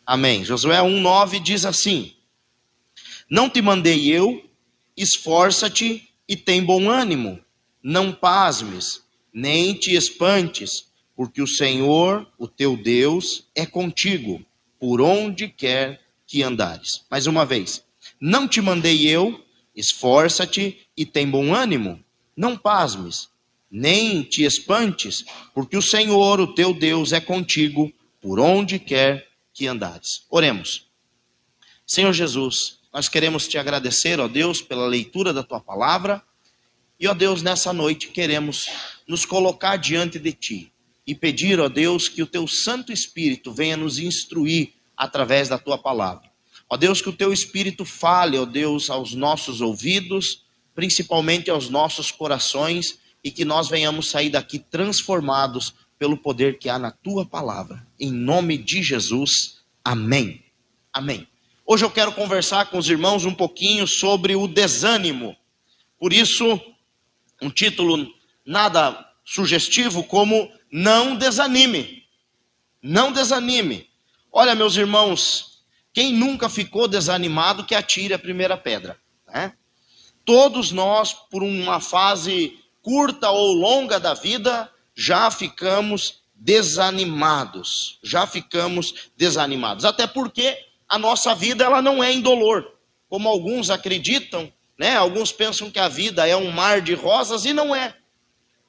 Amém. Josué 1:9 diz assim: não te mandei eu, esforça-te e tem bom ânimo, não pasmes, nem te espantes, porque o Senhor, o teu Deus, é contigo, por onde quer que andares. Mais uma vez, não te mandei eu, esforça-te e tem bom ânimo, não pasmes, nem te espantes, porque o Senhor, o teu Deus, é contigo, por onde quer que andares. Oremos. Senhor Jesus, nós queremos te agradecer, ó Deus, pela leitura da tua palavra, e ó Deus, nessa noite queremos nos colocar diante de ti e pedir, ó Deus, que o teu Santo Espírito venha nos instruir através da tua palavra. Ó Deus, que o teu Espírito fale, ó Deus, aos nossos ouvidos, principalmente aos nossos corações, e que nós venhamos sair daqui transformados pelo poder que há na tua palavra. Em nome de Jesus, amém. Amém. Hoje eu quero conversar com os irmãos um pouquinho sobre o desânimo. Por isso, um título nada sugestivo como Não Desanime. Não desanime. Olha, meus irmãos, quem nunca ficou desanimado que atire a primeira pedra, né? Todos nós, por uma fase curta ou longa da vida, já ficamos desanimados. Até porque a nossa vida ela não é indolor, como alguns acreditam, né? Alguns pensam que a vida é um mar de rosas e não é.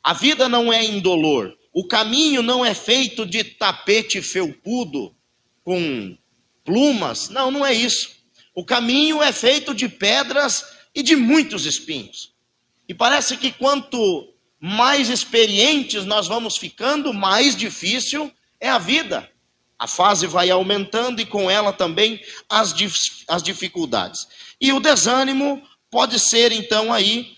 A vida não é indolor. O caminho não é feito de tapete felpudo com plumas. Não, não é isso. O caminho é feito de pedras e de muitos espinhos. E parece que quanto mais experientes nós vamos ficando, mais difícil é a vida. A fase vai aumentando e com ela também as dificuldades. E o desânimo pode ser então aí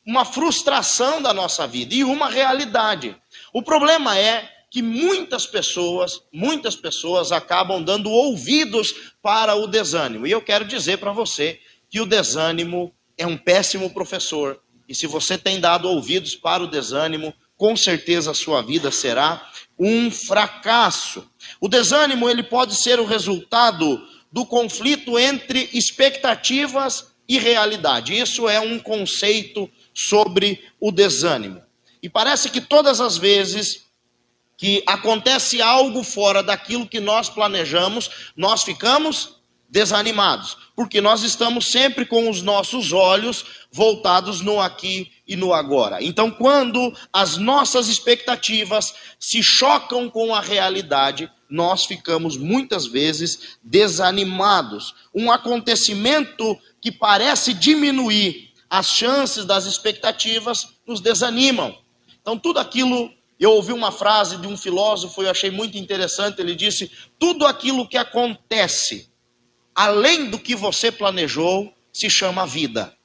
uma frustração da nossa vida e uma realidade. O problema é que muitas pessoas acabam dando ouvidos para o desânimo. E eu quero dizer para você que o desânimo é um péssimo professor. E se você tem dado ouvidos para o desânimo, com certeza a sua vida será um fracasso. O desânimo ele pode ser o resultado do conflito entre expectativas e realidade. Isso é um conceito sobre o desânimo. E parece que todas as vezes que acontece algo fora daquilo que nós planejamos, nós ficamos desanimados, porque nós estamos sempre com os nossos olhos voltados no aqui e no agora. Então, quando as nossas expectativas se chocam com a realidade, nós ficamos muitas vezes desanimados. Um acontecimento que parece diminuir as chances das expectativas nos desanimam. Então, tudo aquilo... Eu ouvi uma frase de um filósofo, eu achei muito interessante, ele disse: tudo aquilo que acontece além do que você planejou se chama vida.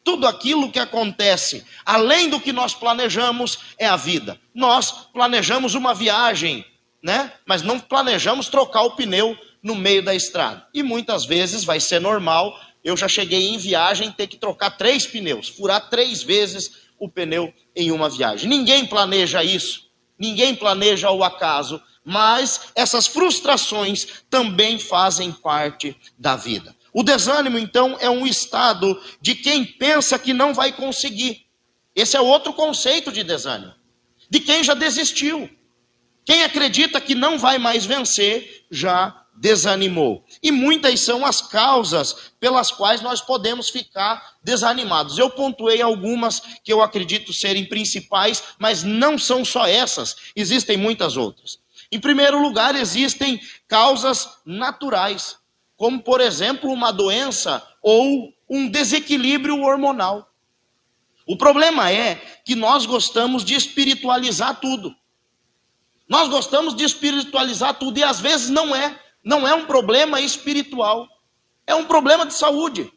Tudo aquilo que acontece além do que nós planejamos é a vida. Nós planejamos uma viagem, né? Mas não planejamos trocar o pneu no meio da estrada. E muitas vezes vai ser normal, eu já cheguei em viagem ter que trocar 3 pneus, furar 3 vezes o pneu em uma viagem. Ninguém planeja isso. Ninguém planeja o acaso, mas essas frustrações também fazem parte da vida. O desânimo, então, é um estado de quem pensa que não vai conseguir. Esse é outro conceito de desânimo. De quem já desistiu. Quem acredita que não vai mais vencer, já desanimou. E muitas são as causas pelas quais nós podemos ficar desanimados. Eu pontuei algumas que eu acredito serem principais, mas não são só essas, existem muitas outras. Em primeiro lugar, existem causas naturais, como por exemplo uma doença ou um desequilíbrio hormonal. O problema é que nós gostamos de espiritualizar tudo. Nós gostamos de espiritualizar tudo e às vezes não é um problema espiritual, é um problema de saúde,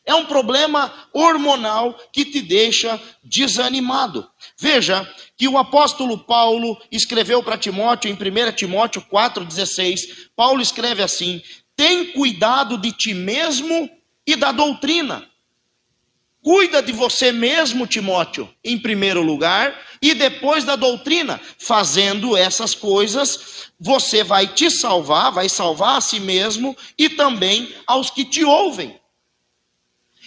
é um problema hormonal que te deixa desanimado. Veja que o apóstolo Paulo escreveu para Timóteo, em 1 Timóteo 4,16, Paulo escreve assim: tem cuidado de ti mesmo e da doutrina. Cuida de você mesmo, Timóteo, em primeiro lugar, e depois da doutrina. Fazendo essas coisas, você vai te salvar, vai salvar a si mesmo e também aos que te ouvem.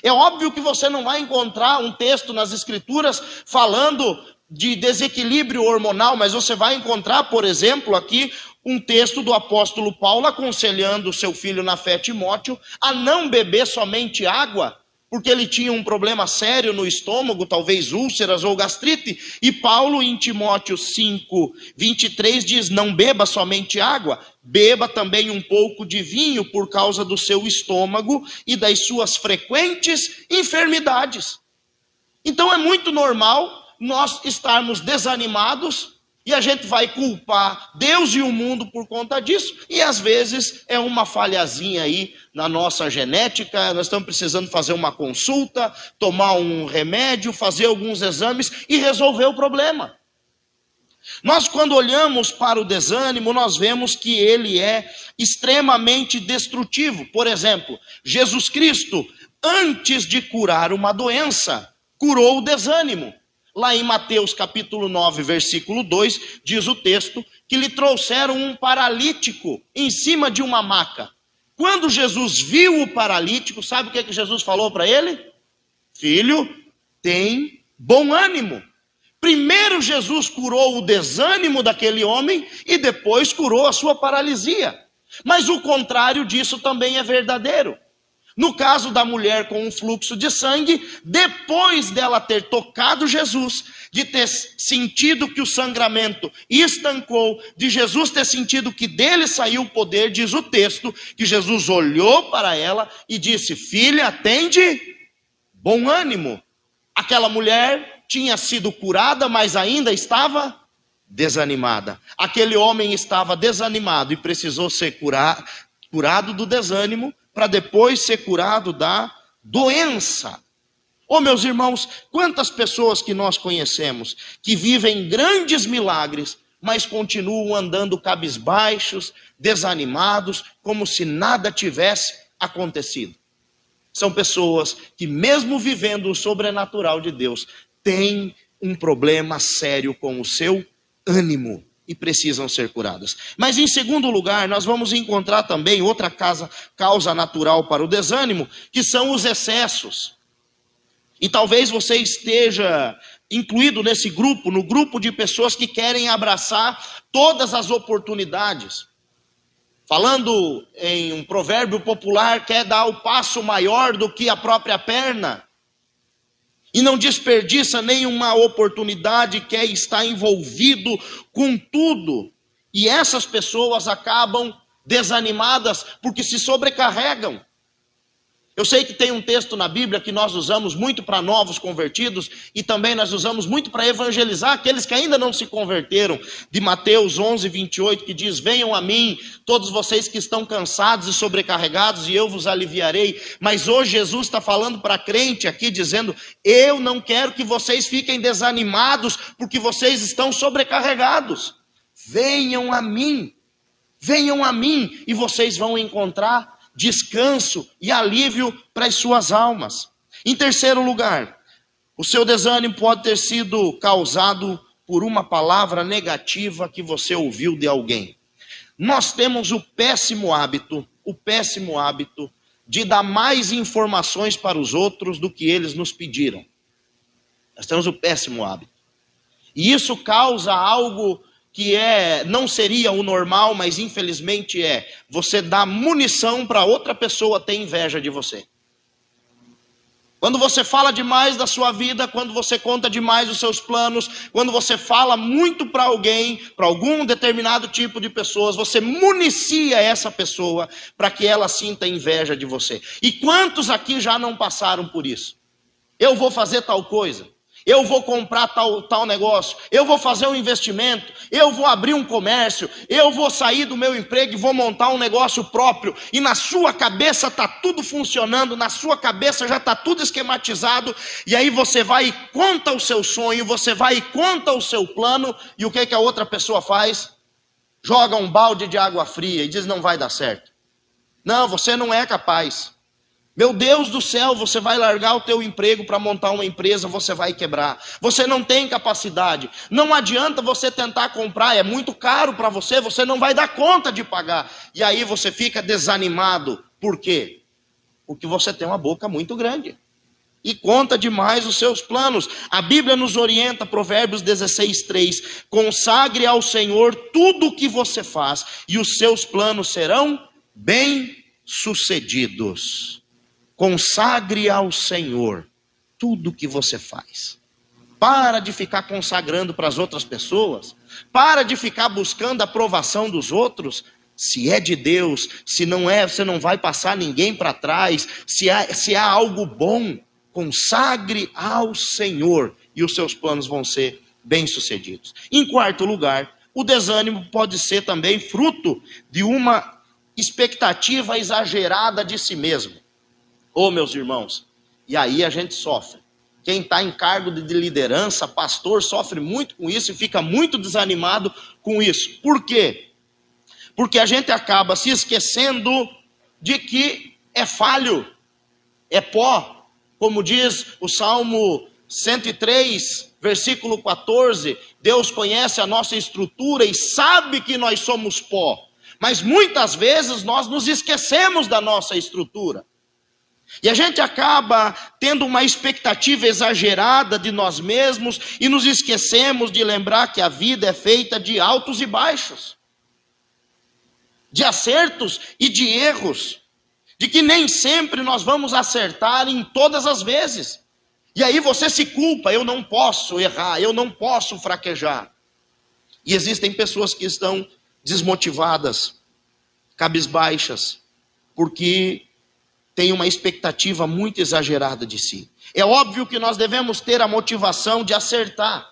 É óbvio que você não vai encontrar um texto nas Escrituras falando de desequilíbrio hormonal, mas você vai encontrar, por exemplo, aqui um texto do apóstolo Paulo aconselhando o seu filho na fé, Timóteo, a não beber somente água, porque ele tinha um problema sério no estômago, talvez úlceras ou gastrite, e Paulo em Timóteo 5:23 diz, não beba somente água, beba também um pouco de vinho por causa do seu estômago e das suas frequentes enfermidades. Então é muito normal nós estarmos desanimados, e a gente vai culpar Deus e o mundo por conta disso, e às vezes é uma falhazinha aí na nossa genética, nós estamos precisando fazer uma consulta, tomar um remédio, fazer alguns exames e resolver o problema. Nós, quando olhamos para o desânimo, nós vemos que ele é extremamente destrutivo. Por exemplo, Jesus Cristo, antes de curar uma doença, curou o desânimo. Lá em Mateus capítulo 9, versículo 2, diz o texto que lhe trouxeram um paralítico em cima de uma maca. Quando Jesus viu o paralítico, sabe o que Jesus falou para ele? Filho, tem bom ânimo. Primeiro Jesus curou o desânimo daquele homem e depois curou a sua paralisia. Mas o contrário disso também é verdadeiro. No caso da mulher com um fluxo de sangue, depois dela ter tocado Jesus, de ter sentido que o sangramento estancou, de Jesus ter sentido que dele saiu o poder, diz o texto, que Jesus olhou para ela e disse, filha, tende bom ânimo. Aquela mulher tinha sido curada, mas ainda estava desanimada. Aquele homem estava desanimado e precisou ser curado do desânimo, para depois ser curado da doença. Oh, meus irmãos, quantas pessoas que nós conhecemos, que vivem grandes milagres, mas continuam andando cabisbaixos, desanimados, como se nada tivesse acontecido. São pessoas que, mesmo vivendo o sobrenatural de Deus, têm um problema sério com o seu ânimo e precisam ser curadas. Mas em segundo lugar, nós vamos encontrar também outra causa natural para o desânimo, que são os excessos. E talvez você esteja incluído nesse grupo, no grupo de pessoas que querem abraçar todas as oportunidades. Falando em um provérbio popular, quer dar o passo maior do que a própria perna. E não desperdiça nenhuma oportunidade, quer estar envolvido com tudo. E essas pessoas acabam desanimadas porque se sobrecarregam. Eu sei que tem um texto na Bíblia que nós usamos muito para novos convertidos e também nós usamos muito para evangelizar aqueles que ainda não se converteram, de Mateus 11:28, que diz, venham a mim, todos vocês que estão cansados e sobrecarregados, e eu vos aliviarei. Mas hoje Jesus está falando para crente aqui, dizendo, eu não quero que vocês fiquem desanimados, porque vocês estão sobrecarregados. Venham a mim e vocês vão encontrar descanso e alívio para as suas almas. Em terceiro lugar, o seu desânimo pode ter sido causado por uma palavra negativa que você ouviu de alguém. Nós temos o péssimo hábito de dar mais informações para os outros do que eles nos pediram. Nós temos o péssimo hábito. E isso causa algo que não seria o normal, mas infelizmente você dá munição para outra pessoa ter inveja de você. Quando você fala demais da sua vida, quando você conta demais os seus planos, quando você fala muito para alguém, para algum determinado tipo de pessoas, você municia essa pessoa para que ela sinta inveja de você. E quantos aqui já não passaram por isso? Eu vou fazer tal coisa. Eu vou comprar tal negócio, eu vou fazer um investimento, eu vou abrir um comércio, eu vou sair do meu emprego e vou montar um negócio próprio. E na sua cabeça está tudo funcionando, na sua cabeça já está tudo esquematizado. E aí você vai e conta o seu sonho, você vai e conta o seu plano. E o que a outra pessoa faz? Joga um balde de água fria e diz, não vai dar certo. Não, você não é capaz. Meu Deus do céu, você vai largar o teu emprego para montar uma empresa, você vai quebrar. Você não tem capacidade. Não adianta você tentar comprar, é muito caro para você, você não vai dar conta de pagar. E aí você fica desanimado. Por quê? Porque você tem uma boca muito grande e conta demais os seus planos. A Bíblia nos orienta, Provérbios 16:3, consagre ao Senhor tudo o que você faz e os seus planos serão bem-sucedidos. Consagre ao Senhor tudo o que você faz. Para de ficar consagrando para as outras pessoas. Para de ficar buscando a aprovação dos outros. Se é de Deus, se não é, você não vai passar ninguém para trás. Se há algo bom, consagre ao Senhor e os seus planos vão ser bem-sucedidos. Em quarto lugar, o desânimo pode ser também fruto de uma expectativa exagerada de si mesmo. Meus irmãos, e aí a gente sofre. Quem está em cargo de liderança, pastor, sofre muito com isso e fica muito desanimado com isso. Por quê? Porque a gente acaba se esquecendo de que é falho, é pó. Como diz o Salmo 103, versículo 14, Deus conhece a nossa estrutura e sabe que nós somos pó. Mas muitas vezes nós nos esquecemos da nossa estrutura. E a gente acaba tendo uma expectativa exagerada de nós mesmos e nos esquecemos de lembrar que a vida é feita de altos e baixos, de acertos e de erros, de que nem sempre nós vamos acertar em todas as vezes. E aí você se culpa, eu não posso errar, eu não posso fraquejar. E existem pessoas que estão desmotivadas, cabisbaixas, porque tem uma expectativa muito exagerada de si. É óbvio que nós devemos ter a motivação de acertar.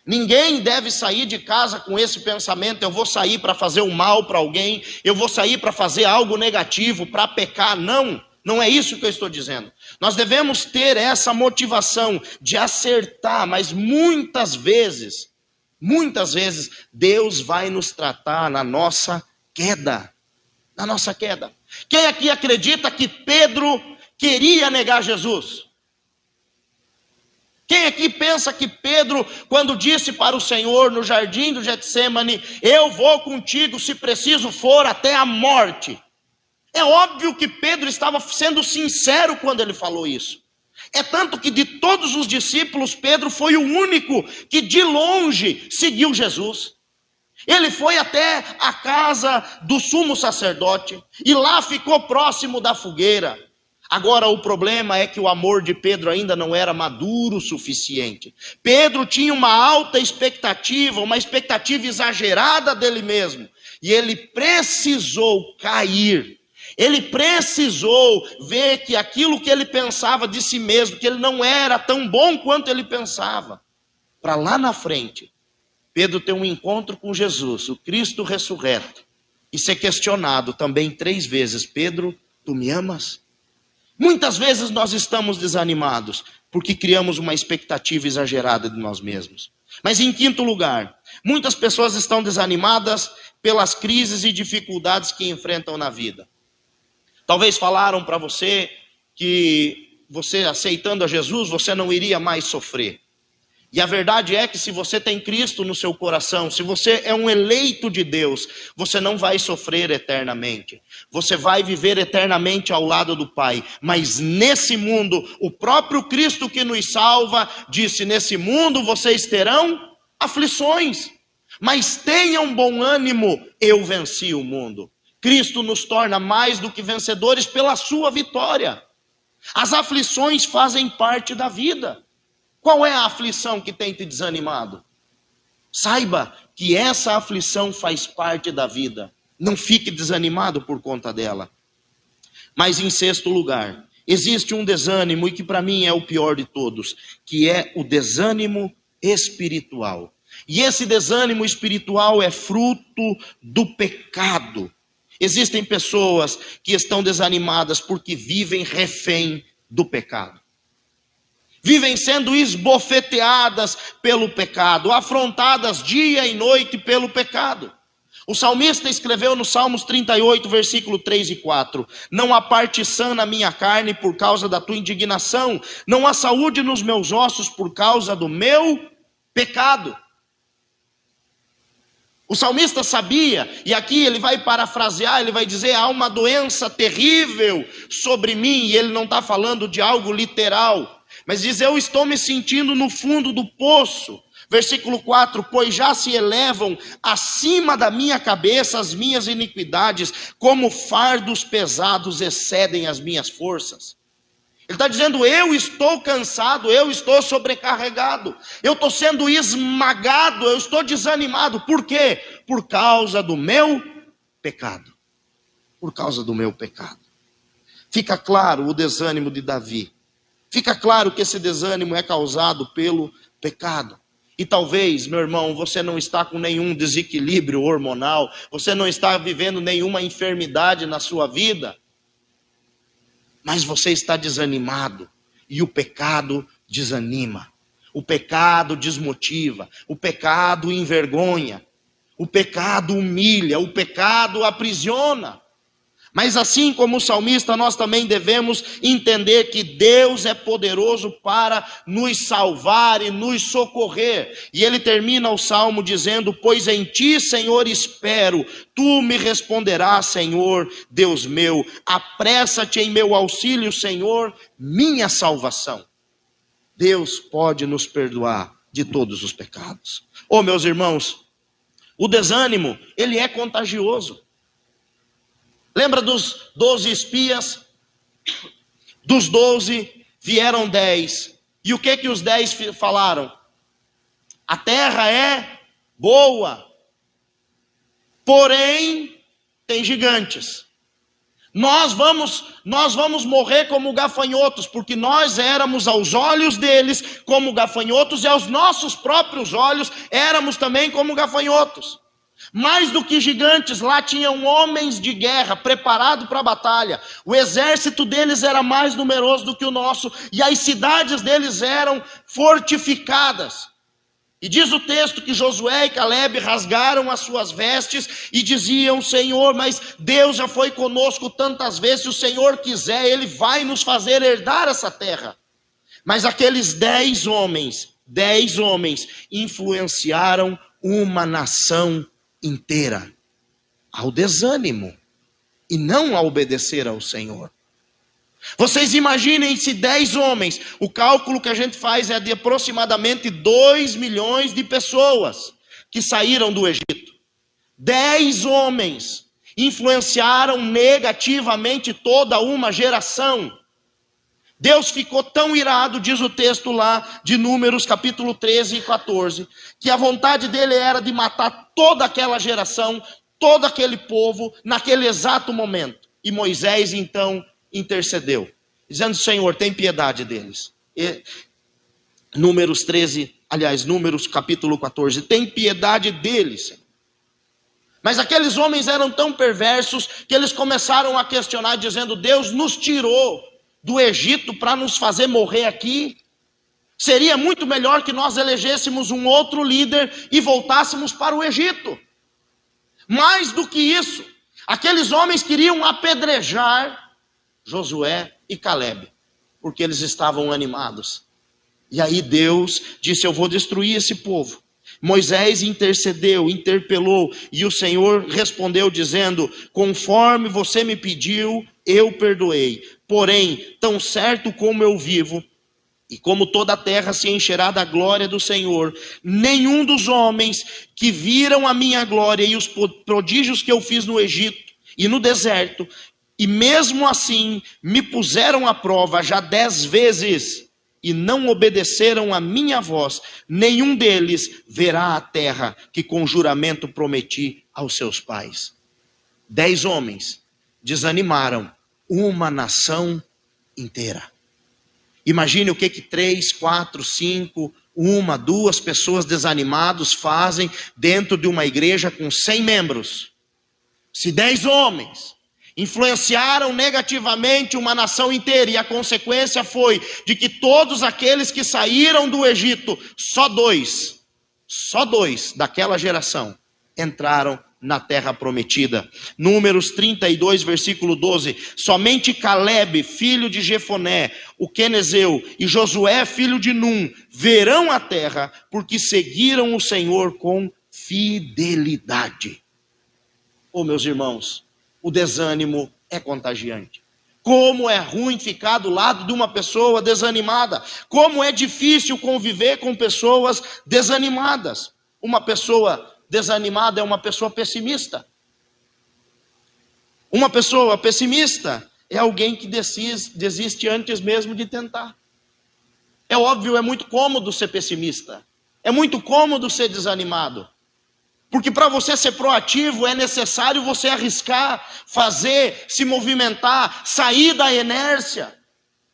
Ninguém deve sair de casa com esse pensamento, eu vou sair para fazer o mal para alguém, eu vou sair para fazer algo negativo, para pecar. Não é isso que eu estou dizendo. Nós devemos ter essa motivação de acertar, mas muitas vezes, Deus vai nos tratar na nossa queda. Na nossa queda. Quem aqui acredita que Pedro queria negar Jesus? Quem aqui pensa que Pedro, quando disse para o Senhor no jardim do Getsemane, eu vou contigo se preciso for até a morte? É óbvio que Pedro estava sendo sincero quando ele falou isso. É tanto que de todos os discípulos, Pedro foi o único que de longe seguiu Jesus. Ele foi até a casa do sumo sacerdote e lá ficou próximo da fogueira. Agora o problema é que o amor de Pedro ainda não era maduro o suficiente. Pedro tinha uma alta expectativa, uma expectativa exagerada dele mesmo. E ele precisou cair. Ele precisou ver que aquilo que ele pensava de si mesmo, que ele não era tão bom quanto ele pensava. Para lá na frente, Pedro ter um encontro com Jesus, o Cristo ressurreto, e ser questionado também 3 vezes: Pedro, tu me amas? Muitas vezes nós estamos desanimados, porque criamos uma expectativa exagerada de nós mesmos. Mas em quinto lugar, muitas pessoas estão desanimadas pelas crises e dificuldades que enfrentam na vida. Talvez falaram para você que você aceitando a Jesus, você não iria mais sofrer. E a verdade é que se você tem Cristo no seu coração, se você é um eleito de Deus, você não vai sofrer eternamente. Você vai viver eternamente ao lado do Pai. Mas nesse mundo, o próprio Cristo que nos salva disse: nesse mundo vocês terão aflições. Mas tenham bom ânimo, eu venci o mundo. Cristo nos torna mais do que vencedores pela sua vitória. As aflições fazem parte da vida. Qual é a aflição que tem te desanimado? Saiba que essa aflição faz parte da vida. Não fique desanimado por conta dela. Mas em sexto lugar, existe um desânimo, e que para mim é o pior de todos, que é o desânimo espiritual. E esse desânimo espiritual é fruto do pecado. Existem pessoas que estão desanimadas porque vivem refém do pecado. Vivem sendo esbofeteadas pelo pecado, afrontadas dia e noite pelo pecado. O salmista escreveu no Salmos 38, versículo 3 e 4: não há parte sã na minha carne por causa da tua indignação, não há saúde nos meus ossos por causa do meu pecado. O salmista sabia, e aqui ele vai parafrasear, ele vai dizer: há uma doença terrível sobre mim, e ele não está falando de algo literal, mas diz: eu estou me sentindo no fundo do poço. Versículo 4: pois já se elevam acima da minha cabeça as minhas iniquidades, como fardos pesados excedem as minhas forças. Ele está dizendo: eu estou cansado, eu estou sobrecarregado, eu estou sendo esmagado, eu estou desanimado. Por quê? Por causa do meu pecado. Por causa do meu pecado. Fica claro o desânimo de Davi. Fica claro que esse desânimo é causado pelo pecado. E talvez, meu irmão, você não está com nenhum desequilíbrio hormonal, você não está vivendo nenhuma enfermidade na sua vida, mas você está desanimado, e o pecado desanima, o pecado desmotiva, o pecado envergonha, o pecado humilha, o pecado aprisiona. Mas assim como o salmista, nós também devemos entender que Deus é poderoso para nos salvar e nos socorrer. E ele termina o salmo dizendo: pois em ti, Senhor, espero, tu me responderás, Senhor, Deus meu. Apressa-te em meu auxílio, Senhor, minha salvação. Deus pode nos perdoar de todos os pecados. Oh, meus irmãos, o desânimo, ele é contagioso. Lembra dos 12 espias? Dos 12 vieram 10. E o que os 10 falaram? A terra é boa, porém tem gigantes. Nós vamos morrer como gafanhotos, porque nós éramos aos olhos deles como gafanhotos, e aos nossos próprios olhos éramos também como gafanhotos. Mais do que gigantes, lá tinham homens de guerra preparados para a batalha. O exército deles era mais numeroso do que o nosso, e as cidades deles eram fortificadas. E diz o texto que Josué e Caleb rasgaram as suas vestes e diziam: Senhor, mas Deus já foi conosco tantas vezes, se o Senhor quiser, Ele vai nos fazer herdar essa terra. Mas aqueles 10 homens influenciaram uma nação inteira ao desânimo e não a obedecer ao Senhor. Vocês imaginem se 10 homens, o cálculo que a gente faz é de aproximadamente 2 milhões de pessoas que saíram do Egito. 10 homens influenciaram negativamente toda uma geração. Deus ficou tão irado, diz o texto lá de Números capítulo 13 e 14, que a vontade dele era de matar toda aquela geração, todo aquele povo, naquele exato momento. E Moisés então intercedeu, dizendo: Senhor, tem piedade deles. Números capítulo 14, tem piedade deles, Senhor. Mas aqueles homens eram tão perversos que eles começaram a questionar, dizendo: Deus nos tirou do Egito para nos fazer morrer aqui. Seria muito melhor que nós elegêssemos um outro líder e voltássemos para o Egito. Mais do que isso, aqueles homens queriam apedrejar Josué e Caleb, porque eles estavam animados. E aí Deus disse: eu vou destruir esse povo. Moisés intercedeu, interpelou, e o Senhor respondeu dizendo: conforme você me pediu, eu perdoei. Porém, tão certo como eu vivo, e como toda a terra se encherá da glória do Senhor, nenhum dos homens que viram a minha glória e os prodígios que eu fiz no Egito e no deserto, e mesmo assim me puseram à prova já 10 vezes, e não obedeceram a minha voz, nenhum deles verá a terra que com juramento prometi aos seus pais. 10 homens desanimaram uma nação inteira. Imagine o que 3, 4, 5, 1, 2 pessoas desanimados fazem dentro de uma igreja com 100 membros. Se 10 homens influenciaram negativamente uma nação inteira, e a consequência foi de que todos aqueles que saíram do Egito, só dois daquela geração entraram na terra prometida. Números 32, versículo 12. Somente Calebe, filho de Jefoné, o quenezeu, e Josué, filho de Num, verão a terra, porque seguiram o Senhor com fidelidade. Oh, meus irmãos, o desânimo é contagiante. Como é ruim ficar do lado de uma pessoa desanimada. Como é difícil conviver com pessoas desanimadas. Uma pessoa desanimada é uma pessoa pessimista. Uma pessoa pessimista é alguém que desiste antes mesmo de tentar. É óbvio, é muito cômodo ser pessimista. É muito cômodo ser desanimado. Porque para você ser proativo é necessário você arriscar, fazer, se movimentar, sair da inércia,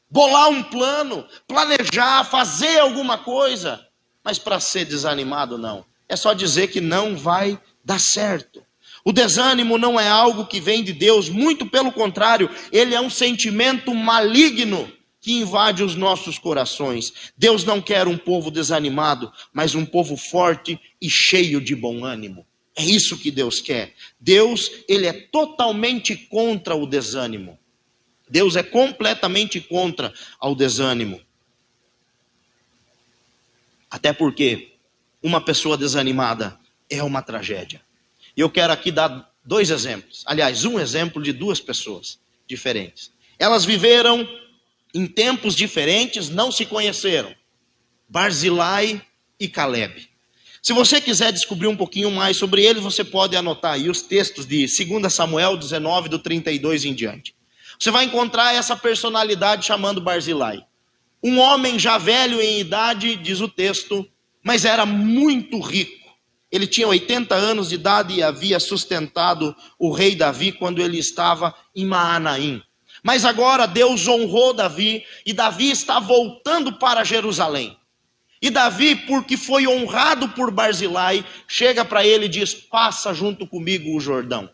bolar um plano, planejar, fazer alguma coisa. Mas para ser desanimado não. É só dizer que não vai dar certo. O desânimo não é algo que vem de Deus, muito pelo contrário, ele é um sentimento maligno que invade os nossos corações. Deus não quer um povo desanimado, mas um povo forte e cheio de bom ânimo. É isso que Deus quer. Deus, ele é totalmente contra o desânimo. Deus é completamente contra o desânimo. Até porque uma pessoa desanimada é uma tragédia. E eu quero aqui dar dois exemplos. Aliás, um exemplo de duas pessoas diferentes. Elas viveram em tempos diferentes, não se conheceram. Barzilai e Calebe. Se você quiser descobrir um pouquinho mais sobre eles, você pode anotar aí os textos de 2 Samuel 19, do 32 em diante. Você vai encontrar essa personalidade chamando Barzilai. Um homem já velho em idade, diz o texto, mas era muito rico. Ele tinha 80 anos de idade e havia sustentado o rei Davi quando ele estava em Maanaim. Mas agora Deus honrou Davi e Davi está voltando para Jerusalém. E Davi, porque foi honrado por Barzilai, chega para ele e diz: passa junto comigo o Jordão.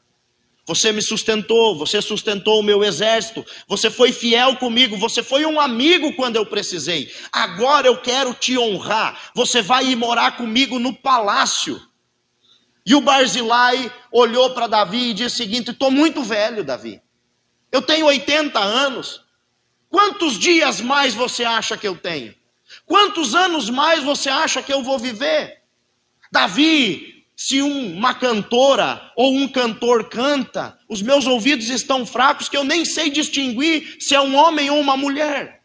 Você me sustentou, você sustentou o meu exército, você foi fiel comigo, você foi um amigo quando eu precisei. Agora eu quero te honrar, você vai ir morar comigo no palácio. E o Barzilai olhou para Davi e disse o seguinte: estou muito velho, Davi. Eu tenho 80 anos. Quantos dias mais você acha que eu tenho? Quantos anos mais você acha que eu vou viver? Davi, se uma cantora ou um cantor canta, os meus ouvidos estão fracos que eu nem sei distinguir se é um homem ou uma mulher.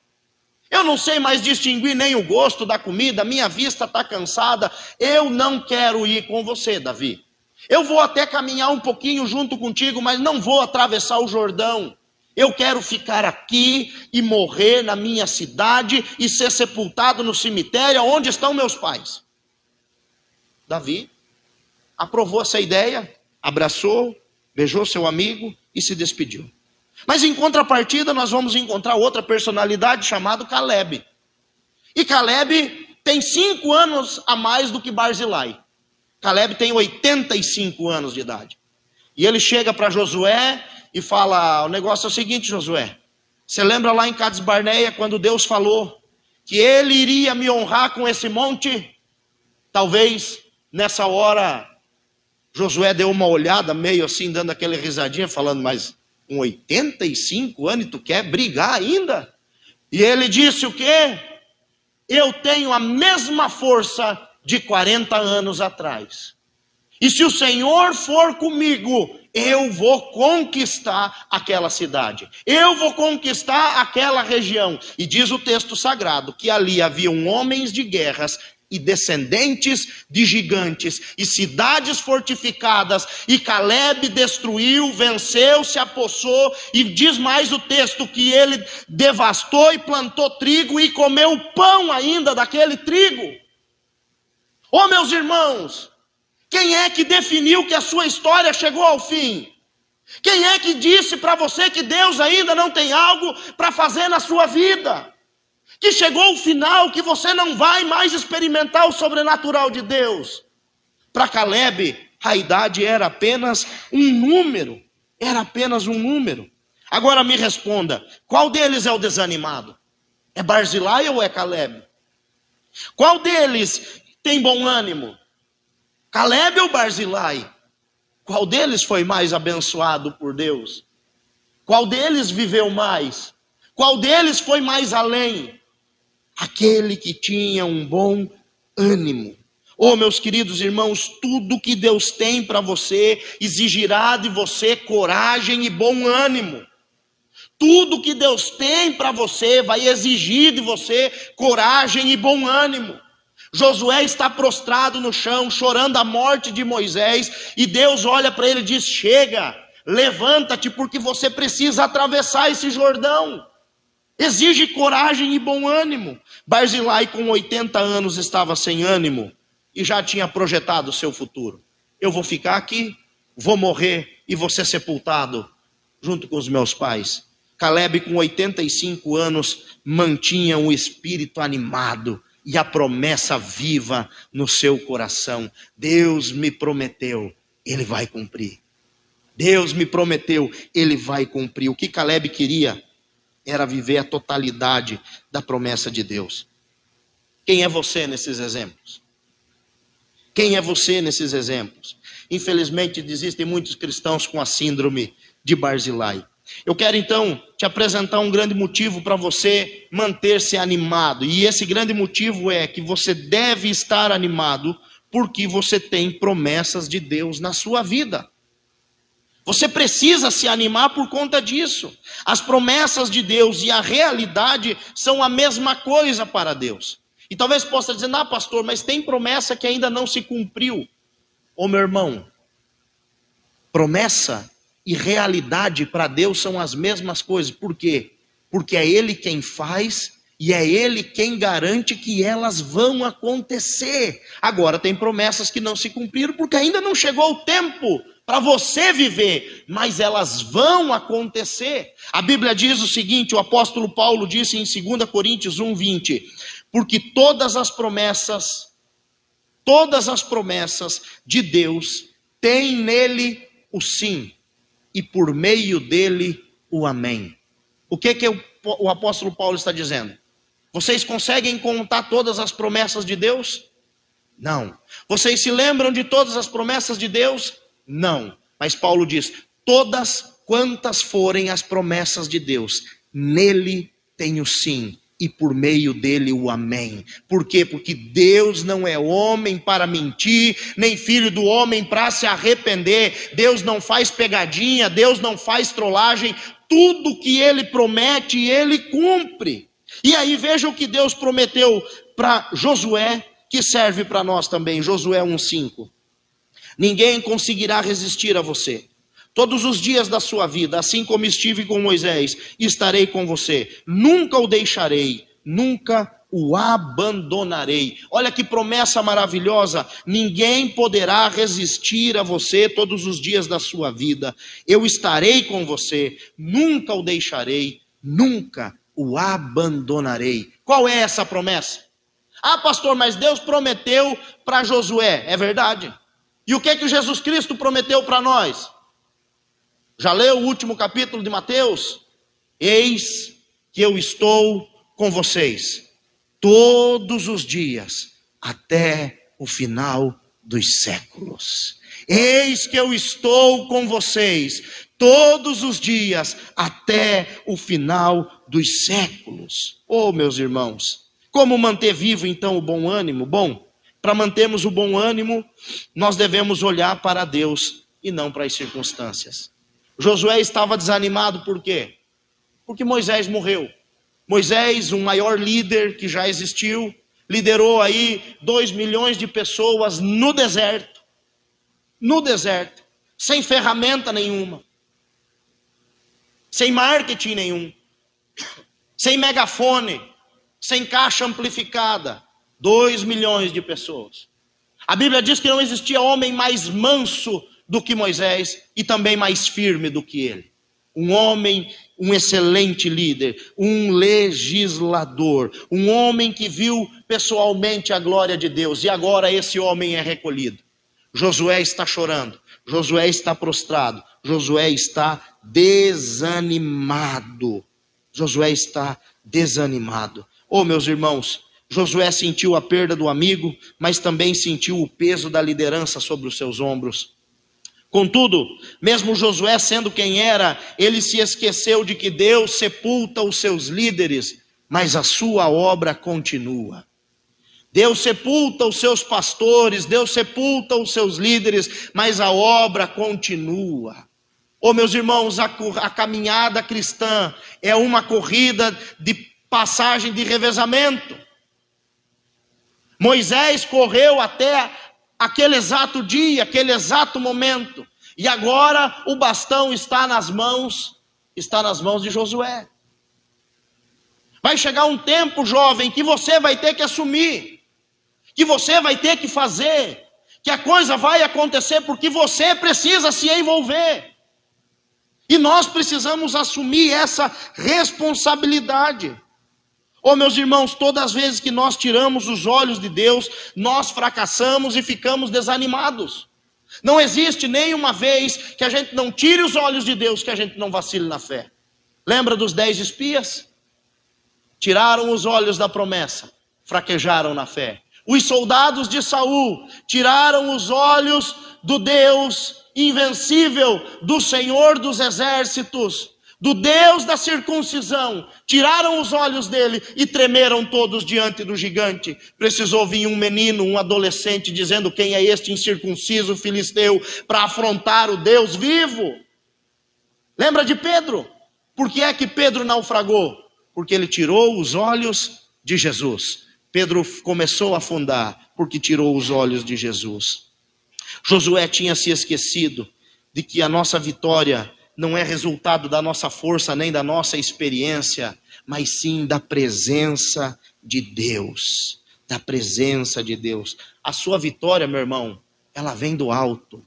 Eu não sei mais distinguir nem o gosto da comida, minha vista está cansada. Eu não quero ir com você, Davi. Eu vou até caminhar um pouquinho junto contigo, mas não vou atravessar o Jordão. Eu quero ficar aqui e morrer na minha cidade e ser sepultado no cemitério onde estão meus pais. Davi aprovou essa ideia, abraçou, beijou seu amigo e se despediu. Mas em contrapartida nós vamos encontrar outra personalidade chamada Calebe. E Calebe tem 5 anos a mais do que Barzilai. Calebe tem 85 anos de idade. E ele chega para Josué e fala: o negócio é o seguinte, Josué. Você lembra lá em Cades Barneia quando Deus falou que ele iria me honrar com esse monte? Talvez nessa hora Josué deu uma olhada meio assim, dando aquela risadinha, falando: mas com 85 anos tu quer brigar ainda? E ele disse o quê? Eu tenho a mesma força de 40 anos atrás. E se o Senhor for comigo, eu vou conquistar aquela cidade. Eu vou conquistar aquela região. E diz o texto sagrado que ali haviam homens de guerras e descendentes de gigantes e cidades fortificadas. E Calebe destruiu, venceu, se apossou. E diz mais o texto que ele devastou e plantou trigo e comeu pão ainda daquele trigo. Oh, meus irmãos, quem é que definiu que a sua história chegou ao fim? Quem é que disse para você que Deus ainda não tem algo para fazer na sua vida? Que chegou o final, que você não vai mais experimentar o sobrenatural de Deus? Para Calebe, a idade era apenas um número. Era apenas um número. Agora me responda, qual deles é o desanimado? É Barzilai ou é Calebe? Qual deles tem bom ânimo? Calebe ou Barzilai? Qual deles foi mais abençoado por Deus? Qual deles viveu mais? Qual deles foi mais além? Aquele que tinha um bom ânimo. Oh, meus queridos irmãos, tudo que Deus tem para você exigirá de você coragem e bom ânimo. Tudo que Deus tem para você vai exigir de você coragem e bom ânimo. Josué está prostrado no chão, chorando a morte de Moisés, e Deus olha para ele e diz: chega, levanta-te, porque você precisa atravessar esse Jordão. Exige coragem e bom ânimo. Barzilai, com 80 anos, estava sem ânimo e já tinha projetado o seu futuro. Eu vou ficar aqui, vou morrer e vou ser sepultado junto com os meus pais. Caleb, com 85 anos, mantinha um espírito animado e a promessa viva no seu coração. Deus me prometeu, Ele vai cumprir. Deus me prometeu, Ele vai cumprir. O que Caleb queria era viver a totalidade da promessa de Deus. Quem é você nesses exemplos? Quem é você nesses exemplos? Infelizmente existem muitos cristãos com a síndrome de Barzilai. Eu quero então te apresentar um grande motivo para você manter-se animado. E esse grande motivo é que você deve estar animado porque você tem promessas de Deus na sua vida. Você precisa se animar por conta disso. As promessas de Deus e a realidade são a mesma coisa para Deus. E talvez possa dizer: ah, pastor, mas tem promessa que ainda não se cumpriu. Ô meu irmão, promessa e realidade para Deus são as mesmas coisas. Por quê? Porque é Ele quem faz e é Ele quem garante que elas vão acontecer. Agora tem promessas que não se cumpriram porque ainda não chegou o tempo para você viver, mas elas vão acontecer. A Bíblia diz o seguinte, o apóstolo Paulo disse em 2 Coríntios 1:20, porque todas as promessas de Deus têm nele o sim, e por meio dele o amém. O que o apóstolo Paulo está dizendo? Vocês conseguem contar todas as promessas de Deus? Não. Vocês se lembram de todas as promessas de Deus? Não. Mas Paulo diz: todas quantas forem as promessas de Deus, nele tem o sim, e por meio dele o amém. Por quê? Porque Deus não é homem para mentir, nem filho do homem para se arrepender. Deus não faz pegadinha, Deus não faz trollagem. Tudo que Ele promete, Ele cumpre. E aí veja o que Deus prometeu para Josué, que serve para nós também. Josué 1:5. Ninguém conseguirá resistir a você todos os dias da sua vida, assim como estive com Moisés, estarei com você. Nunca o deixarei, nunca o abandonarei. Olha que promessa maravilhosa. Ninguém poderá resistir a você todos os dias da sua vida. Eu estarei com você, nunca o deixarei, nunca o abandonarei. Qual é essa promessa? Ah, pastor, mas Deus prometeu para Josué. É verdade. E o que Jesus Cristo prometeu para nós? Já leu o último capítulo de Mateus? Eis que eu estou com vocês todos os dias até o final dos séculos. Eis que eu estou com vocês todos os dias até o final dos séculos. Oh, meus irmãos, como manter vivo então o bom ânimo? Bom, para mantermos o bom ânimo, nós devemos olhar para Deus e não para as circunstâncias. Josué estava desanimado por quê? Porque Moisés morreu. Moisés, o maior líder que já existiu, liderou aí 2 milhões de pessoas no deserto, sem ferramenta nenhuma, sem marketing nenhum, sem megafone, sem caixa amplificada. 2 milhões de pessoas. A Bíblia diz que não existia homem mais manso do que Moisés e também mais firme do que ele. Um homem, um excelente líder, um legislador, um homem que viu pessoalmente a glória de Deus, e agora esse homem é recolhido. Josué está chorando, Josué está prostrado, Josué está desanimado. Josué está desanimado. Oh, meus irmãos, Josué sentiu a perda do amigo, mas também sentiu o peso da liderança sobre os seus ombros. Contudo, mesmo Josué sendo quem era, ele se esqueceu de que Deus sepulta os seus líderes, mas a sua obra continua. Deus sepulta os seus pastores, Deus sepulta os seus líderes, mas a obra continua. Oh, meus irmãos, a caminhada cristã é uma corrida de passagem de revezamento. Moisés correu até aquele exato dia, aquele exato momento, e agora o bastão está nas mãos de Josué. Vai chegar um tempo, jovem, que você vai ter que assumir, que você vai ter que fazer, que a coisa vai acontecer porque você precisa se envolver. E nós precisamos assumir essa responsabilidade. Oh, meus irmãos, todas as vezes que nós tiramos os olhos de Deus, nós fracassamos e ficamos desanimados. Não existe nenhuma vez que a gente não tire os olhos de Deus, que a gente não vacile na fé. Lembra dos 10 espias? Tiraram os olhos da promessa, fraquejaram na fé. Os soldados de Saul tiraram os olhos do Deus invencível, do Senhor dos exércitos, do Deus da circuncisão, tiraram os olhos dele e tremeram todos diante do gigante. Precisou vir um menino, um adolescente, dizendo: quem é este incircunciso filisteu para afrontar o Deus vivo? Lembra de Pedro? Por que é que Pedro naufragou? Porque ele tirou os olhos de Jesus. Pedro começou a afundar porque tirou os olhos de Jesus. Josué tinha se esquecido de que a nossa vitória não é resultado da nossa força nem da nossa experiência, mas sim da presença de Deus. Da presença de Deus. A sua vitória, meu irmão, ela vem do alto,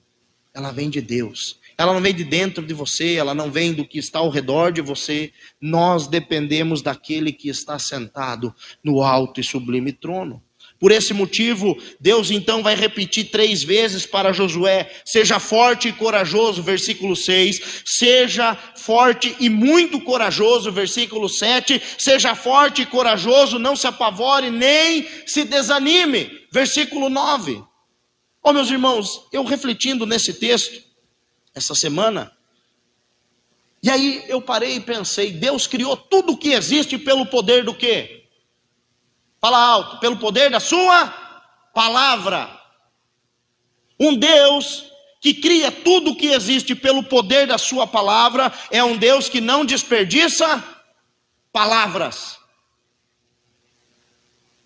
ela vem de Deus. Ela não vem de dentro de você, ela não vem do que está ao redor de você. Nós dependemos daquele que está sentado no alto e sublime trono. Por esse motivo, Deus então vai repetir 3 vezes para Josué: seja forte e corajoso, versículo 6, seja forte e muito corajoso, versículo 7, seja forte e corajoso, não se apavore nem se desanime, versículo 9. Oh, meus irmãos, eu refletindo nesse texto, essa semana, e aí eu parei e pensei: Deus criou tudo o que existe pelo poder do quê? Fala alto: pelo poder da sua palavra. Um Deus que cria tudo o que existe pelo poder da sua palavra é um Deus que não desperdiça palavras.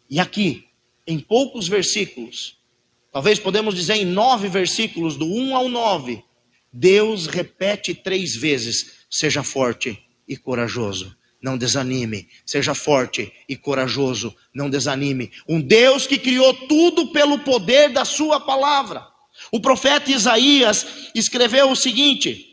E aqui, em poucos versículos, talvez podemos dizer em 9 versículos, do 1 ao 9, Deus repete 3 vezes: seja forte e corajoso, não desanime. Seja forte e corajoso, não desanime. Um Deus que criou tudo pelo poder da sua palavra. O profeta Isaías escreveu o seguinte,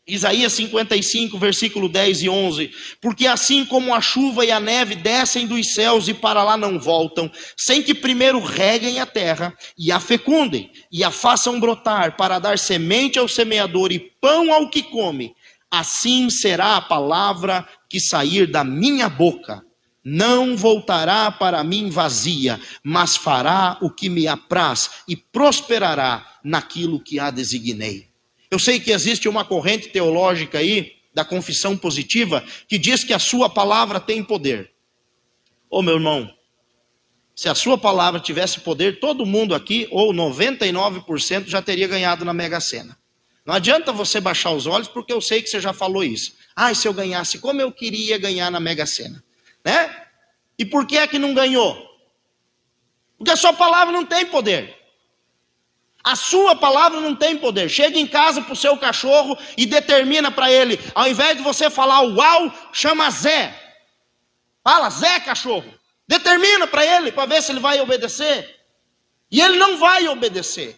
Isaías 55, versículo 10 e 11: porque assim como a chuva e a neve descem dos céus e para lá não voltam, sem que primeiro reguem a terra e a fecundem e a façam brotar para dar semente ao semeador e pão ao que come, assim será a palavra que sair da minha boca. Não voltará para mim vazia, mas fará o que me apraz e prosperará naquilo que a designei. Eu sei que existe uma corrente teológica aí, da confissão positiva, que diz que a sua palavra tem poder. Ô meu irmão, se a sua palavra tivesse poder, todo mundo aqui, ou 99%, já teria ganhado na Mega Sena. Não adianta você baixar os olhos, porque eu sei que você já falou isso. Ah, se eu ganhasse, como eu queria ganhar na Mega Sena, né? E por que é que não ganhou? Porque a sua palavra não tem poder. A sua palavra não tem poder. Chega em casa para o seu cachorro e determina para ele, ao invés de você falar uau, chama Zé. Fala Zé, cachorro. Determina para ele, para ver se ele vai obedecer. E ele não vai obedecer.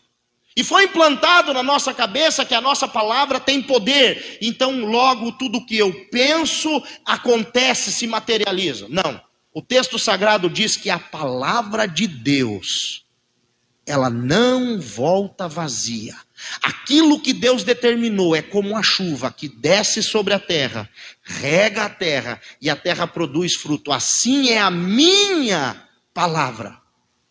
E foi implantado na nossa cabeça que a nossa palavra tem poder. Então logo tudo que eu penso acontece, se materializa. Não. O texto sagrado diz que a palavra de Deus, ela não volta vazia. Aquilo que Deus determinou é como a chuva que desce sobre a terra, rega a terra e a terra produz fruto. Assim é a minha palavra.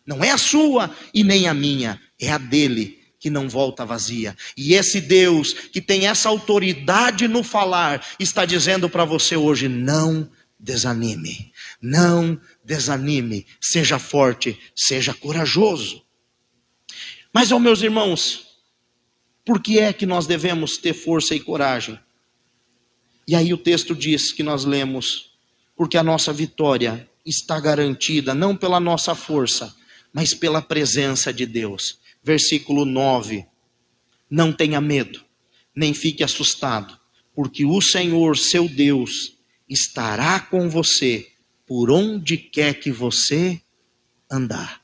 Não é a sua e nem a minha, é a dele, que não volta vazia. E esse Deus que tem essa autoridade no falar, está dizendo para você hoje: não desanime, não desanime, seja forte, seja corajoso. Mas, ó meus irmãos, por que é que nós devemos ter força e coragem? E aí o texto diz que nós lemos: porque a nossa vitória está garantida, não pela nossa força, mas pela presença de Deus. Versículo 9, não tenha medo, nem fique assustado, porque o Senhor, seu Deus, estará com você, por onde quer que você andar.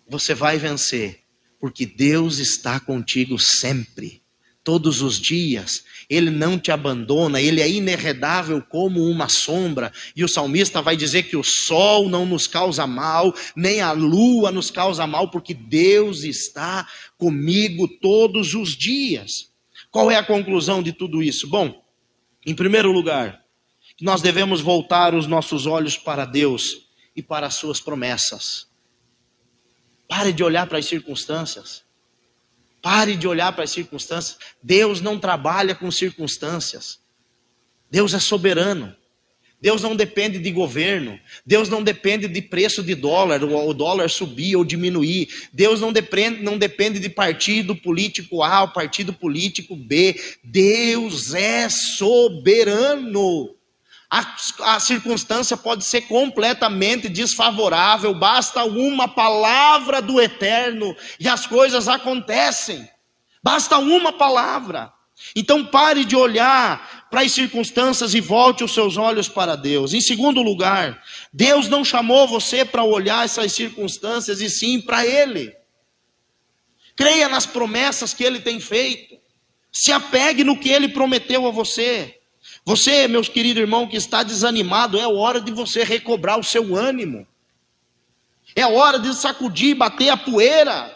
Você vai vencer, porque Deus está contigo sempre, todos os dias. Ele não te abandona, Ele é inerredável como uma sombra. E o salmista vai dizer que o sol não nos causa mal, nem a lua nos causa mal, porque Deus está comigo todos os dias. Qual é a conclusão de tudo isso? Bom, em primeiro lugar, nós devemos voltar os nossos olhos para Deus e para as suas promessas. Pare de olhar para as circunstâncias. Pare de olhar para as circunstâncias. Deus não trabalha com circunstâncias. Deus é soberano. Deus não depende de governo. Deus não depende de preço de dólar, o dólar subir ou diminuir. Deus não depende de partido político A ou partido político B. Deus é soberano. A circunstância pode ser completamente desfavorável, basta uma palavra do Eterno e as coisas acontecem. Basta uma palavra. Então pare de olhar para as circunstâncias e volte os seus olhos para Deus. Em segundo lugar, Deus não chamou você para olhar essas circunstâncias, e sim para Ele. Creia nas promessas que Ele tem feito. Se apegue no que Ele prometeu a você. Você, meus queridos irmãos, que está desanimado, é hora de você recobrar o seu ânimo. É hora de sacudir e bater a poeira.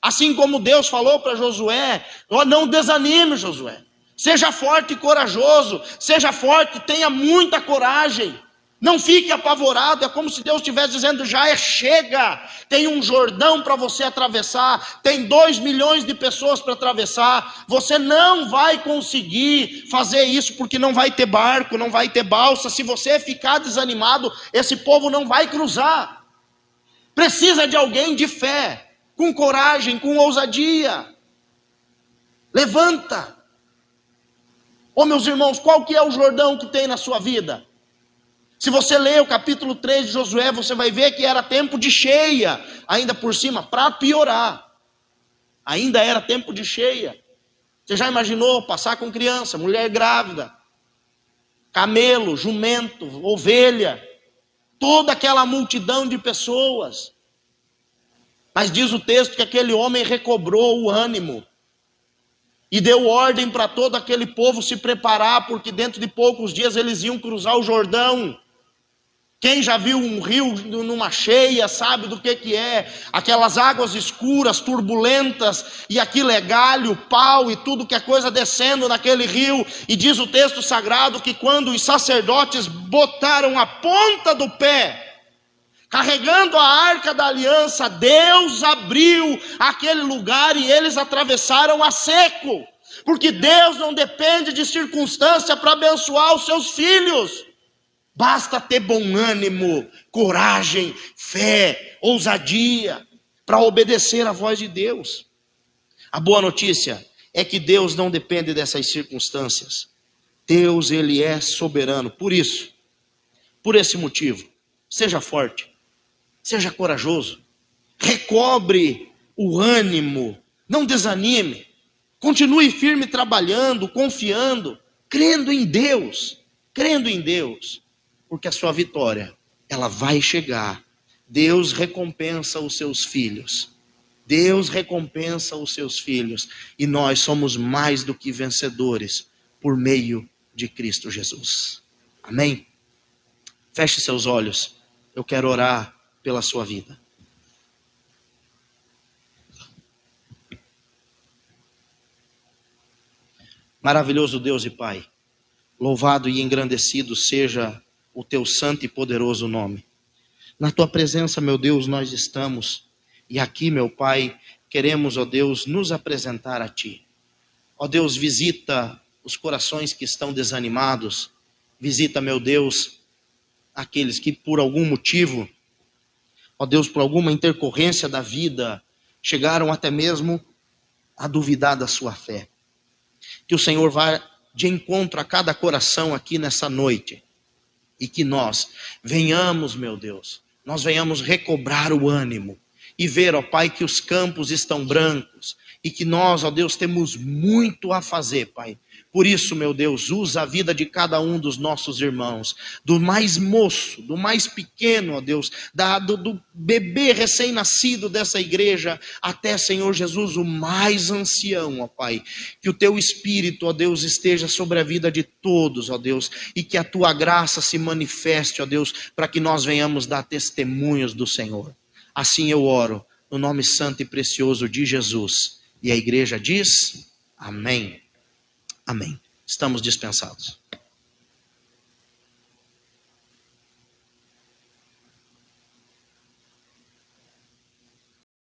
Assim como Deus falou para Josué: não desanime, Josué. Seja forte e corajoso. Seja forte, tenha muita coragem. Não fique apavorado. É como se Deus estivesse dizendo: chega. Tem um Jordão para você atravessar. Tem 2 milhões de pessoas para atravessar. Você não vai conseguir fazer isso, porque não vai ter barco, não vai ter balsa. Se você ficar desanimado, esse povo não vai cruzar. Precisa de alguém de fé, com coragem, com ousadia. Levanta. Meus irmãos, qual que é o Jordão que tem na sua vida? Se você ler o capítulo 3 de Josué, você vai ver que era tempo de cheia, ainda por cima, para piorar. Ainda era tempo de cheia. Você já imaginou passar com criança, mulher grávida, camelo, jumento, ovelha, toda aquela multidão de pessoas. Mas diz o texto que aquele homem recobrou o ânimo e deu ordem para todo aquele povo se preparar, porque dentro de poucos dias eles iam cruzar o Jordão. Quem já viu um rio numa cheia sabe do que é. Aquelas águas escuras, turbulentas, e aquilo é galho, pau e tudo que é coisa descendo naquele rio. E diz o texto sagrado que quando os sacerdotes botaram a ponta do pé, carregando a arca da aliança, Deus abriu aquele lugar e eles atravessaram a seco. Porque Deus não depende de circunstância para abençoar os seus filhos. Basta ter bom ânimo, coragem, fé, ousadia para obedecer à voz de Deus. A boa notícia é que Deus não depende dessas circunstâncias. Deus, Ele é soberano. Por isso, por esse motivo, seja forte, seja corajoso, recobre o ânimo, não desanime, continue firme trabalhando, confiando, crendo em Deus, porque a sua vitória, ela vai chegar. Deus recompensa os seus filhos. Deus recompensa os seus filhos. E nós somos mais do que vencedores por meio de Cristo Jesus. Amém? Feche seus olhos. Eu quero orar pela sua vida. Maravilhoso Deus e Pai, louvado e engrandecido seja o teu santo e poderoso nome. Na tua presença, meu Deus, nós estamos. E aqui, meu Pai, queremos, ó Deus, nos apresentar a Ti. Ó Deus, visita os corações que estão desanimados. Visita, meu Deus, aqueles que por algum motivo, ó Deus, por alguma intercorrência da vida, chegaram até mesmo a duvidar da sua fé. Que o Senhor vá de encontro a cada coração aqui nessa noite. E que nós venhamos, meu Deus, nós venhamos recobrar o ânimo. E ver, ó Pai, que os campos estão brancos. E que nós, ó Deus, temos muito a fazer, Pai. Por isso, meu Deus, usa a vida de cada um dos nossos irmãos. Do mais moço, do mais pequeno, ó Deus. Do bebê recém-nascido dessa igreja. Até, Senhor Jesus, o mais ancião, ó Pai. Que o Teu Espírito, ó Deus, esteja sobre a vida de todos, ó Deus. E que a Tua graça se manifeste, ó Deus, para que nós venhamos dar testemunhos do Senhor. Assim eu oro, no nome santo e precioso de Jesus. E a igreja diz, amém. Amém. Estamos dispensados.